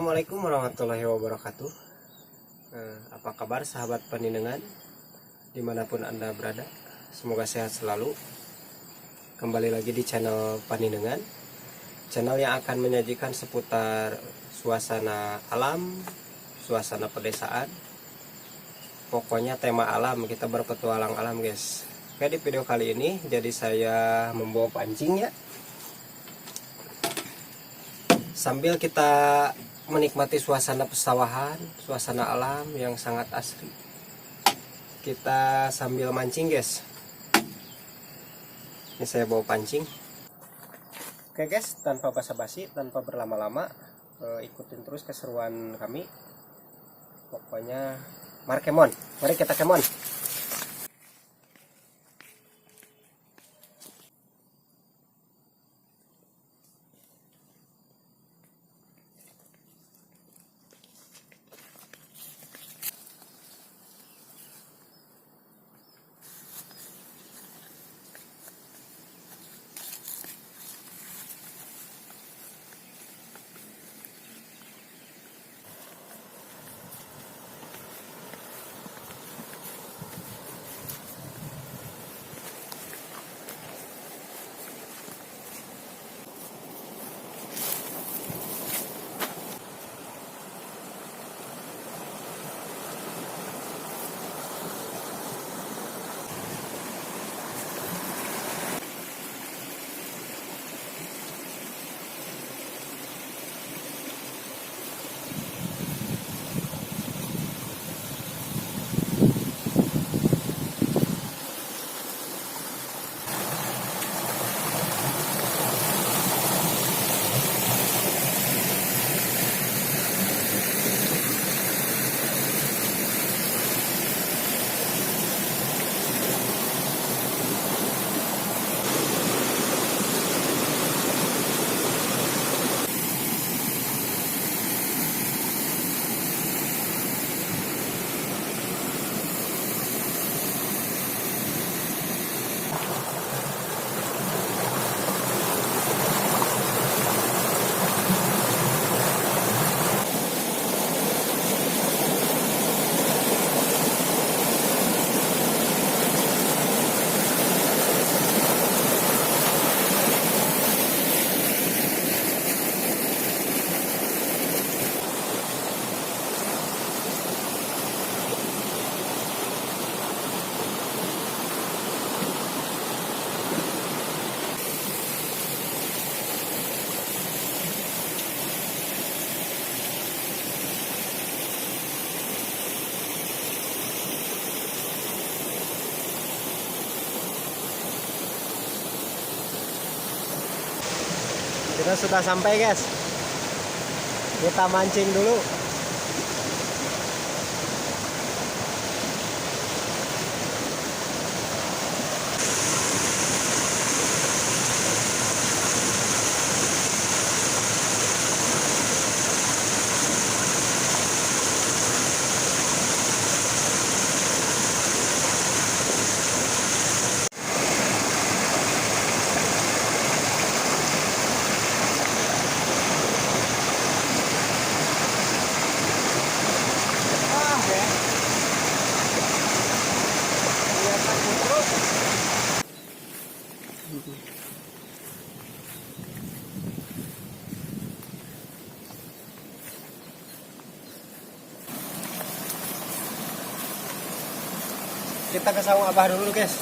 Assalamualaikum warahmatullahi wabarakatuh. Apa kabar sahabat paninengan dimanapun Anda berada? Semoga sehat selalu. Kembali lagi di channel paninengan, channel yang akan menyajikan seputar suasana alam, suasana pedesaan. Pokoknya tema alam, kita berpetualang alam guys. Oke, di video kali ini jadi saya membawa pancing ya, sambil kita menikmati suasana pesawahan, suasana alam yang sangat asri. Kita sambil mancing guys. Ini saya bawa pancing. Oke guys, tanpa basa-basi, tanpa berlama-lama, ikutin terus keseruan kami. Pokoknya mari kita kemon. Kita sudah sampai guys. Kita mancing dulu. Kita ke sawung abah dulu guys,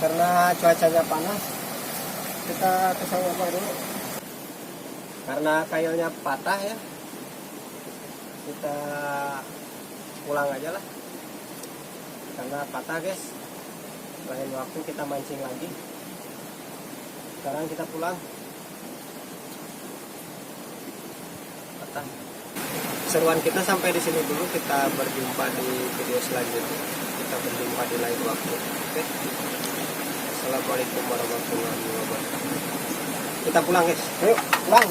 karena cuacanya panas. Kita ke sawung abah dulu karena kailnya patah ya. Kita pulang aja lah karena patah guys. Lain waktu kita mancing lagi. Sekarang kita pulang. Patah. Seruan kita sampai di sini dulu. Kita berjumpa di video selanjutnya. Kita berjumpa di lain waktu. Oke. Assalamualaikum warahmatullahi wabarakatuh. Kita pulang guys. Ayo pulang.